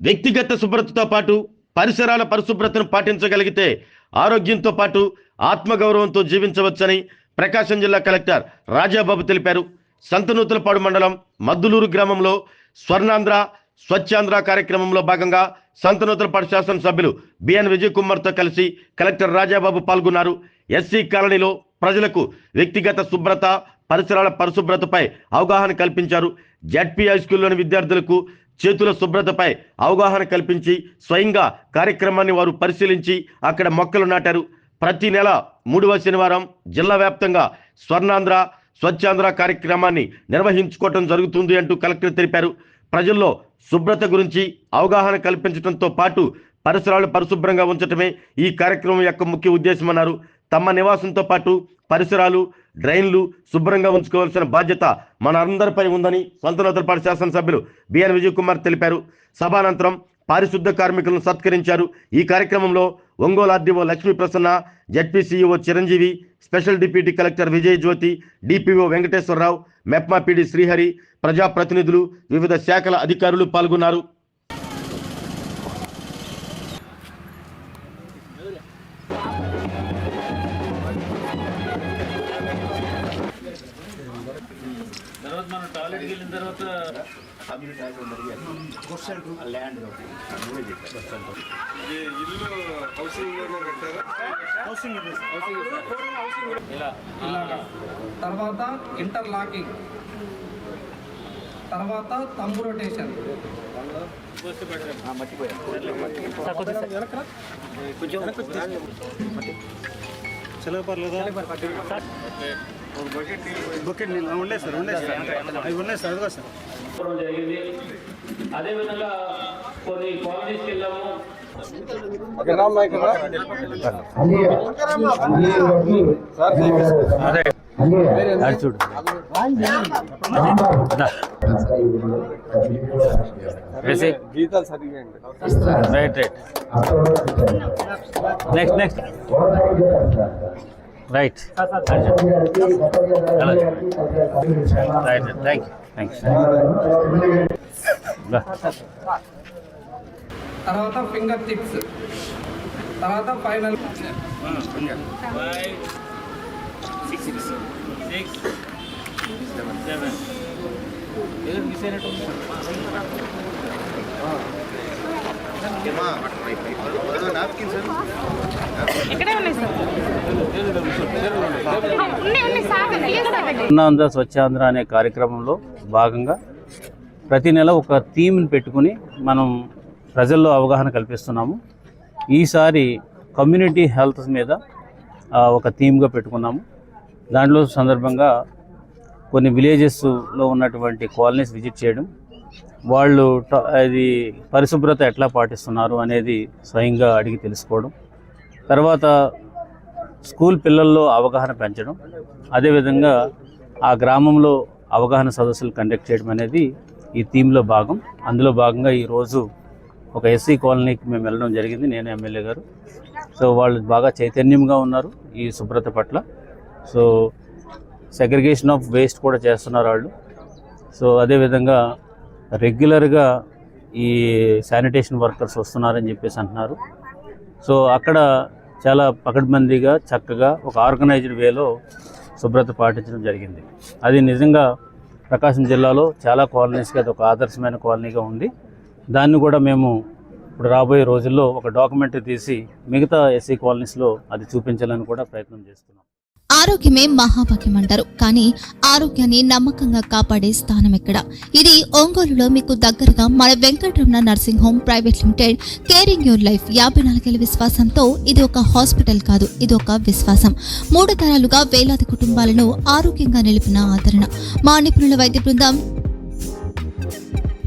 వ్యక్తిగత శుభ్రతతో పాటు పరిసరాల పరిశుభ్రతను పాటించగలిగితే ఆరోగ్యంతో పాటు ఆత్మగౌరవంతో జీవించవచ్చని ప్రకాశం జిల్లా కలెక్టర్ రాజాబాబు తెలిపారు. సంతనూతలపాడు మండలం మద్దులూరు గ్రామంలో స్వర్ణాంధ్ర స్వచ్ఛాంధ్ర కార్యక్రమంలో భాగంగా సంతనూతలపాడు శాసనసభ్యులు బిఎన్ విజయ్ కుమార్తో కలిసి కలెక్టర్ రాజాబాబు పాల్గొన్నారు. ఎస్సీ కాలనీలో ప్రజలకు వ్యక్తిగత శుభ్రత పరిసరాల పరిశుభ్రతపై అవగాహన కల్పించారు. జడ్పీ హై స్కూల్లోని విద్యార్థులకు చేతుల శుభ్రతపై అవగాహన కల్పించి స్వయంగా కార్యక్రమాన్ని వారు పరిశీలించి అక్కడ మొక్కలు నాటారు. ప్రతి నెల 3వ శనివారం జిల్లా వ్యాప్తంగా స్వర్ణాంధ్ర స్వచ్ఛాంధ్ర కార్యక్రమాన్ని నిర్వహించుకోవడం జరుగుతుంది అంటూ కలెక్టర్ తెలిపారు. ప్రజల్లో శుభ్రత గురించి అవగాహన కల్పించడంతో పాటు పరిసరాలు పరిశుభ్రంగా ఉంచడమే ఈ కార్యక్రమం యొక్క ముఖ్య ఉద్దేశమన్నారు. తమ నివాసంతో పాటు పరిసరాలు డ్రైన్లు శుభ్రంగా ఉంచుకోవాల్సిన బాధ్యత మన అందరిపై ఉందని సంతనూతలపాడు శాసనసభ్యులు బిఎన్ విజయ్ కుమార్ తెలిపారు. సభానంతరం పారిశుద్ధ కార్మికులను సత్కరించారు. ఈ కార్యక్రమంలో Ongole RDO Lakshmi Prasanna, ZP CEO Chiranjeevi, special deputy collector Vijay Jyothi, DPO Venkateswara Rao, MEPMA PD Srihari, ప్రజాప్రతినిధులు, వివిధ శాఖల అధికారులు పాల్గొన్నారు. తర్వాత మనం టాయిలెట్కి వెళ్ళిన తర్వాత తర్వాత ఇంటర్లాకింగ్, తర్వాత తంబు రొటేషన్, జరిగింది. అదేవిధంగా కొన్ని కాలనీస్కి వెళ్ళాము. చూడు right next right right thanks. తర్వాత ఫింగర్ టిప్స్, తర్వాత ఫైనల్ 5, 6, 7 ఏదో మిస్ అయినట్టు స్వర్ణాంధ్ర స్వచ్ఛాంధ్ర అనే కార్యక్రమంలో భాగంగా ప్రతి నెల ఒక థీమ్ని పెట్టుకుని మనం ప్రజల్లో అవగాహన కల్పిస్తున్నాము. ఈసారి కమ్యూనిటీ హెల్త్ మీద ఒక థీమ్గా పెట్టుకున్నాము. దాంట్లో సందర్భంగా కొన్ని విలేజెస్లో ఉన్నటువంటి కాలనీస్ విజిట్ చేయడం, వాళ్ళు అది పరిశుభ్రత ఎట్లా పాటిస్తున్నారు అనేది స్వయంగా అడిగి తెలుసుకోవడం, తర్వాత స్కూల్ పిల్లల్లో అవగాహన పెంచడం, అదేవిధంగా ఆ గ్రామంలో అవగాహన సదస్సులు కండక్ట్ చేయడం అనేది ఈ థీమ్లో భాగం. అందులో భాగంగా ఈరోజు ఒక ఎస్సీ కాలనీకి మేము వెళ్ళడం జరిగింది, నేను ఎమ్మెల్యే గారు. సో వాళ్ళు బాగా చైతన్యంగా ఉన్నారు ఈ శుభ్రత పట్ల. సో సెగ్రిగేషన్ ఆఫ్ వేస్ట్ కూడా చేస్తున్నారు వాళ్ళు. సో అదేవిధంగా రెగ్యులర్గా ఈ శానిటేషన్ వర్కర్స్ వస్తున్నారని చెప్పేసి అంటున్నారు. సో అక్కడ చాలా పకడ్బందీగా చక్కగా ఒక ఆర్గనైజ్డ్ వేలో శుభ్రత పాటించడం జరిగింది. అది నిజంగా ప్రకాశం జిల్లాలో చాలా కాలనీస్కి అది ఒక ఆదర్శమైన కాలనీగా ఉంది. దాన్ని కూడా మేము ఇప్పుడు రాబోయే రోజుల్లో ఒక డాక్యుమెంటరీ తీసి మిగతా ఎస్సీ కాలనీస్లో అది చూపించాలని కూడా ప్రయత్నం చేస్తున్నాం. ఆరోగ్యమే మహాభాగ్యం అంటారు, కానీ ఆరోగ్యాన్ని నమ్మకంగా కాపాడే స్థానం ఎక్కడ? ఇది ఒంగోలులో మీకు దగ్గరగా మన Venkataramana nursing home private limited. Caring your life 54 ఏళ్ల విశ్వాసంతో ఇది ఒక హాస్పిటల్ కాదు, ఇది ఒక విశ్వాసం. 3 తరాలుగా వేలాది కుటుంబాలను ఆరోగ్యంగా నిలిపిన ఆదరణ. మా నిపుణుల వైద్య బృందం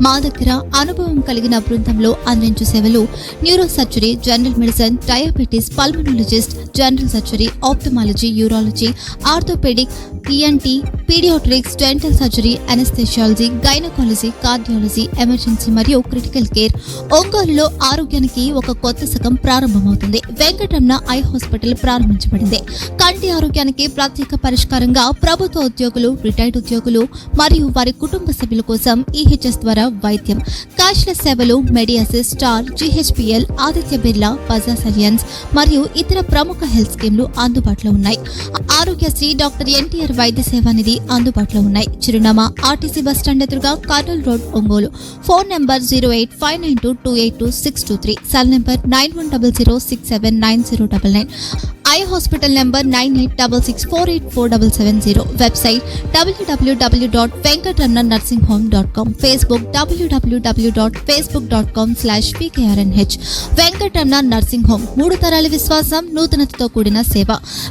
మా దగ్గర అనుభవం కలిగిన బృందంలో అందించే సేవలు neuro surgery, general medicine, diabetes, pulmonologist, general surgery, ophthalmology, urology, orthopaedic, ENT, paediatrics, dental surgery, anaesthesiology, gynaecology, cardiology, emergency మరియు క్రిటికల్ కేర్. ఒంగోలులో ఆరోగ్యానికి ఒక కొత్త శకం ప్రారంభమవుతుంది. వెంకటరమణ ఐ హాస్పిటల్ ప్రారంభించబడింది. కంటి ఆరోగ్యానికి ప్రత్యేక పరిష్కారంగా ప్రభుత్వ ఉద్యోగులు, రిటైర్డ్ ఉద్యోగులు మరియు వారి కుటుంబ సభ్యుల కోసం ఈహెచ్ఎస్ ద్వారా వైద్యం, క్యాష్లెస్ సేవలు Medi Assist, Star, GHPL, Aditya Birla, Bajaj Allianz మరియు ఇతర ప్రముఖ హెల్త్ స్కీమ్లు అందుబాటులో ఉన్నాయి. ఆరోగ్యశ్రీ, డాక్టర్ NTR వైద్య సేవా నిధి అందుబాటులో ఉన్నాయి. చిరునామా RTC బస్ స్టాండ్ ఎదురుగా, Kurnool road, Ongole. Phone number 08592282623, cell number 9100679099, eye hospital number 9866484770, website www.venkatramannursing.com, Facebook www.facebook.com/pkrnh. Venkataramana nursing home, 3 తరాల విశ్వాసం, నూతనతతో కూడిన సేవ.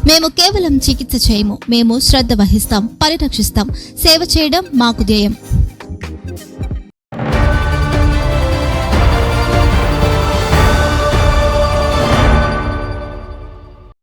మేము కేవలం చికిత్స చేయము, మేము శ్రద్ధ వహిస్తాం, పరిరక్షిస్తాం. సేవ చేయడం మాకు ధ్యేయం.